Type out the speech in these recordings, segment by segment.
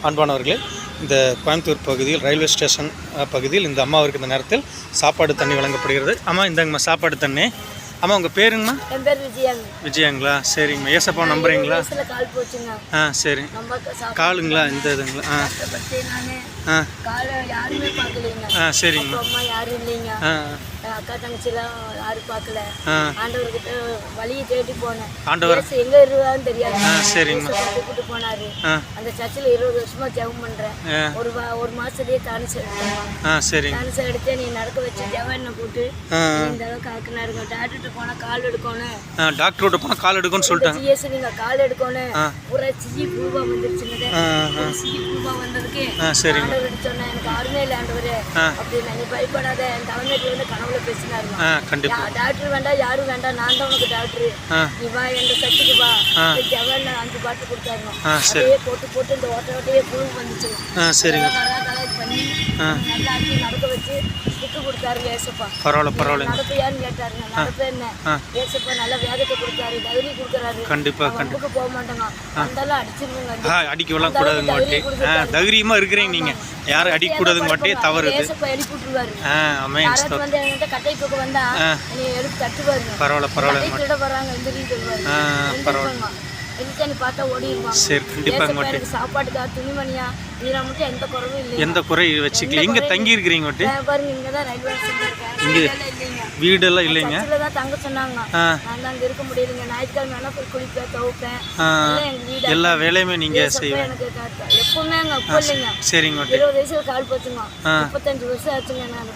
அன்பானவர்களே, இந்த கோயம்புத்தூர் பகுதியில் ரயில்வே ஸ்டேஷன் பகுதியில் இந்த அம்மாவிற்கு இந்த நேரத்தில் சாப்பாடு தண்ணி வழங்கப்படுகிறது. அம்மா, இந்தாங்கம்மா சாப்பாடு தண்ணி. அம்மா, உங்கள் பேருங்கம்மா? என் பேர் விஜயாங்க. விஜயாங்களா? சரிங்கம்மா. ஏசப்பா நம்புறீங்களா? கால் போச்சுங்க. சரி. காலுங்களா? இந்த இதுங்களா? யாருமே பார்க்கலைங்க. சரிங்கம்மா. அம்மா யாரும் இல்லைங்க. அக்கா தங்கச்சிலாம் யாரும் பார்க்கல. ஆண்டவர்கிட்ட வழியை தேடி போனேன். ஆண்டவர் எங்க இருக்கான்னு தெரியாது. சரிங்கம்மா. கூப்பிட்டு போனாரு. அந்த சர்ச்சில் 20 வருஷமா ஜெபம் பண்றேன். ஒரு மாசத்துலயே தானிசை எடுத்தேன். சரிங்க. தானிசை எடுத்து நீ நடக்க வச்சு ஜெபம் எண்ணெய் போட்டு இந்த அளவுக்கு ஆக்குனாருங்க. டாக்டர்கிட்ட போனா கால் எடுக்கணும். டாக்டர்கிட்ட போனா கால் எடுக்கணும்னு சொல்லிட்டாங்க. நீங்க கால் எடுக்கணும். பூரா சிஜி பூவா வந்துருச்சுங்க. சிஜி பூவா வந்ததுக்கு ஆண்டவர் சொன்னேன், எனக்கு ஆறுமே இல்லை ஆண்டவரே அப்படின்னு. நீ பயப்படாத, என் தலைமையில வந்து கனவுல பேசினாரு. டாக்டர் வேண்டாம், யாரும் வேண்டாம், நான் தான் உனக்கு டாக்டர். நீ வா, எந்த சர்ச்சுக்கு வா. ஜவன் 5 பாட்டு கொடுத்தாருங்க. அப்படியே போட்டு இந்த ஓட்டையே புழு வந்துச்சு. பண்ணி நல்லா ஆக்கி நடக்க வச்சு புக்கு கொடுத்தாருங்க ஏசப்பா. பரவாயில்ல. நடப்பையான்னு கேட்டாருங்க. நடப்ப என்ன ஏசப்பா நல்லா வேகத்தை கொடுத்தாரு, தைரியம் கொடுக்குறாரு. கண்டிப்பா புக்கு போக மாட்டோங்க. வந்தாலும் அடிச்சிருங்க. அடிக்கலாம் கூடாதுங்க. தைரியமா இருக்கிறீங்க நீங்க. யாரும் அடிக்க கூடாதுங்க. தவறு. ஏசப்பா எழுப்பி விட்டுருவாரு. யாராவது வந்து என்கிட்ட கட்டை போக்கு வந்தா நீ எடுத்து தட்டுவாருங்க. பரவாயில்ல. கிட்ட வராங்க எந்திரின்னு சொல்லுவாரு. எதிர்த்தானி பார்த்தா ஓடிடுவாங்க. சரி, கண்டிப்பா. சாப்பாட்டுக்கா துணிமணியா நீரா மட்டும் எந்த குறவும் இல்லை. எந்த குறை வச்சுக்கல. எங்க தங்கி இருக்கிறீங்க? பாருங்க, இங்கதான் ரயில்வே ஸ்டேஷன் இருக்கேன். இங்க வீடெல்லாம் இல்லைங்க. தான் தங்க சொன்னாங்க. நான் அங்க இருக்க முடியலைங்க. ஞாயிற்றுக்கிழமை வேணா போய் குளிப்பேன், துவைப்பேன். எங்க வீடு எல்லா வேலையுமே நீங்க செய்வீங்க. எனக்கு எப்பவுமே அங்க அப்போ இல்லைங்க. சரிங்க. 20 வயசுல கால் போச்சுங்க. 35 வருஷம் ஆச்சுங்க. நான் அந்த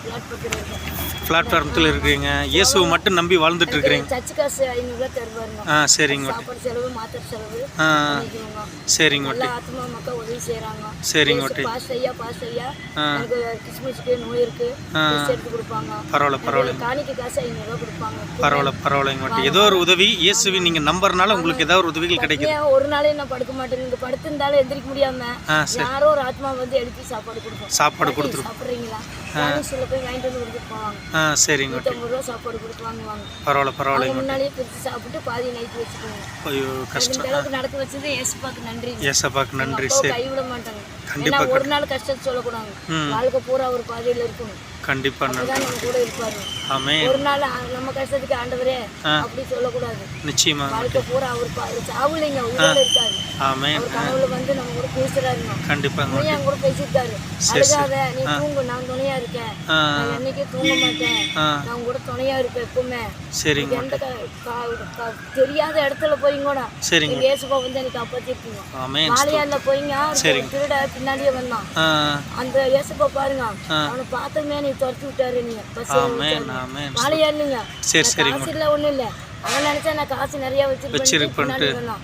பிளாட்ஃபார்ம்ல இருக்கீங்க. இயேசுவை மட்டும் நம்பி வாழ்ந்துட்டு இருக்கீங்க. சர்ச்சு காசு 500 ரூபாய் தருவாருங்க. சரிங்க. சாப்பாடு செலவு, மாத்திரை செலவு. சரிங்க. ஆத்மா மக்கள் உதவி செய்யறாங்க. சரிங்க. பாஸ் ஐயா எனக்கு கிறிஸ்மஸ்க்கு நோய் இருக்கு, எடுத்து கொடுப்பாங்க. பரவாயில்ல. காணிக்கு காசு 500 ரூபாய் கொடுப்பாங்க. பரவாயில்லைங்க. ஏதோ ஒரு உதவி இயேசுவை நீங்க நம்பறனால உங்களுக்கு ஏதாவது ஒரு உதவிகள் கிடைக்குது. ஒரு நாளே நான் படுக்க மாட்டேன். இங்க படுத்திருந்தாலும் எந்திரிக்க முடியாம யாரோ ஒரு ஆத்மா வந்து எழுப்பி சாப்பாடு கொடுத்துரும். சாப்பிடுறீங்களா? சில போய் வாங்கிட்டு வந்து கொடுத்துட்டு போவாங்க. சரிங்க. 50 ரூபா சாப்பாடு கொடுத்து வாங்குவாங்க. பரவாயில்ல. முன்னாடியே பிரித்து சாப்பிட்டு பாதி நைட்டு வச்சுக்கோங்க. ஐயோ, கஷ்டம். இந்த அளவுக்கு நடக்க வச்சது ஏசப்பாக்கு நன்றி. சரி, கைவிட மாட்டாங்க. ஏன்னா ஒரு நாள் கஷ்டத்தை சொல்லக்கூடாது. வாழ்க்கை பூரா ஒரு பாதையில இருக்கணும். கண்டிப்பா நம்ம கூட இருப்பாரு. ஆமென். ஒரு நாள் நம்ம கஷ்டத்துக்கு ஆண்டவரே அப்படி சொல்லக்கூடாது. நிச்சயமா. வாழ்க்கை பூரா அவர் சாவுலைங்க, உயிரோட இருக்காரு. ஆமென். அவர் கனவுல வந்து நம்ம கூட பேசுறாருங்க. கண்டிப்பா. என் கூட பேசிட்டாரு. அழுகாத, நீ தூங்கு, நான் துணையா இருக்கேன். நான் என்னைக்கே தூங்க மாட்டேன். நான் கூட துணையா இருப்பேன் எப்பவுமே. சரிங்க. எந்த தெரியாத இடத்துல போயிங்கோட சரிங்க. ஏசப்பா வந்து எனக்கு காப்பாத்திருக்கீங்க. ஆமென். மாலையால போயிங்க, திருட பின்னாடியே வந்தான். அந்த ஏசப்பா பாருங்க, அவனை பார்த்தமே நீ துரத்தி விட்டாரு. நீங்க மாலையா இல்லைங்க. காசு இல்ல, ஒண்ணும் இல்ல. அவன் நினைச்சா நான் காசு நிறைய வச்சிருப்பேன்.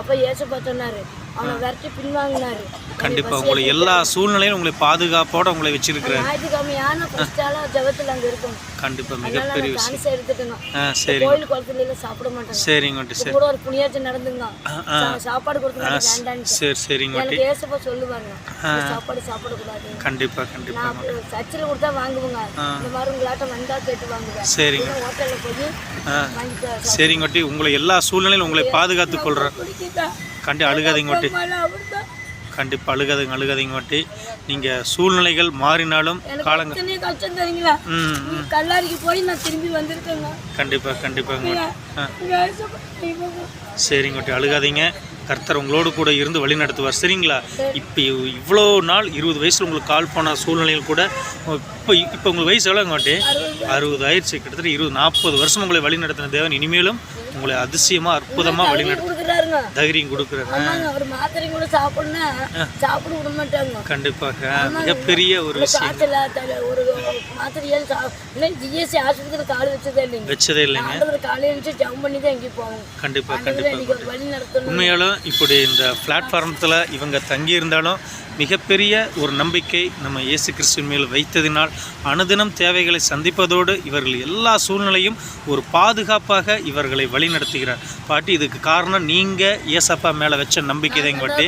அப்ப ஏசப்பா சொன்னாரு, அவனை விரட்டி பின்வாங்கினாரு. கண்டிப்பா. உங்களை எல்லா சூழ்நிலையும் உங்களை பாதுகாப்போட உங்களை வச்சிருக்கிறாரு. ஞாயிற்றுக்கிழமையான ஜபத்துல அங்க இருக்கும். கண்டிப்பா. மிகப்பெரிய விஷயம். எடுத்துக்கணும். சரி. கோயில் குளத்துல சாப்பிட மாட்டாங்க. சரிங்க. கூட ஒரு புண்ணியாச்சும் நடந்துங்க. சாப்பாடு கொடுத்து சரிங்க. எனக்கு ஏசப்பா சொல்லுவாங்க, சாப்பாடு சாப்பிடக்கூடாது. கண்டிப்பா. நான் சர்ச்சில் கொடுத்தா வாங்குவாங்க. இந்த மாதிரி உங்களாட்ட வந்தா கேட்டு வாங்குவேன். சரிங்க. ஹோட்டல்ல போய் வாங்கிட்டு. சரிங்க. உங்களை எல்லா சூழ்நிலையும் உங்களை பாதுகாத்துக் கொள்றேன். அழுகாதீங்க. கண்டிப்பா அழுகாதீங்க. நீங்க சூழ்நிலைகள் மாறினாலும் காலங்கள் கஷ்டம் தெரியுங்களா? கல்லாரிக்கு போய் நான் திரும்பி வந்திருக்கேங்க. கண்டிப்பாங்க. சரிங்க. அழுகாதீங்க. கர்த்தர் உங்களோடு கூட இருந்து வழி நடத்துவார். சரிங்களா? இப்போ இவ்வளோ நாள் 20 வயசில் உங்களுக்கு கால் போன சூழ்நிலையில் கூட இப்போ உங்களுக்கு வயசு எவ்வளோங்க? 60 ஆயிடுச்சு. கிட்டத்தட்ட 20-40 வருஷம் உங்களை வழி நடத்தின தேவன் இனிமேலும் உங்களை அதிசயமா அற்புதமா வழி நடத்துறாருங்க. தைரியம் கொடுக்குறாரு. கண்டிப்பாக மிகப்பெரிய ஒரு விஷயம். வச்சதே இல்லைங்க. கண்டிப்பா. உண்மையாலும் இப்படி இந்த பிளாட்ஃபார்மத்தில் இவங்க தங்கி இருந்தாலும் மிகப்பெரிய ஒரு நம்பிக்கை நம்ம இயேசு கிறிஸ்துவின் மேல் வைத்ததினால் அனுதினம் தேவைகளை சந்திப்பதோடு இவர்கள் எல்லா சூழ்நிலையும் ஒரு பாதுகாப்பாக இவர்களை வழி நடத்துகிறார். பாட்டி, இதுக்கு காரணம் நீங்க ஏசப்பா மேல வச்ச நம்பிக்கை தான். இங்கோட்டி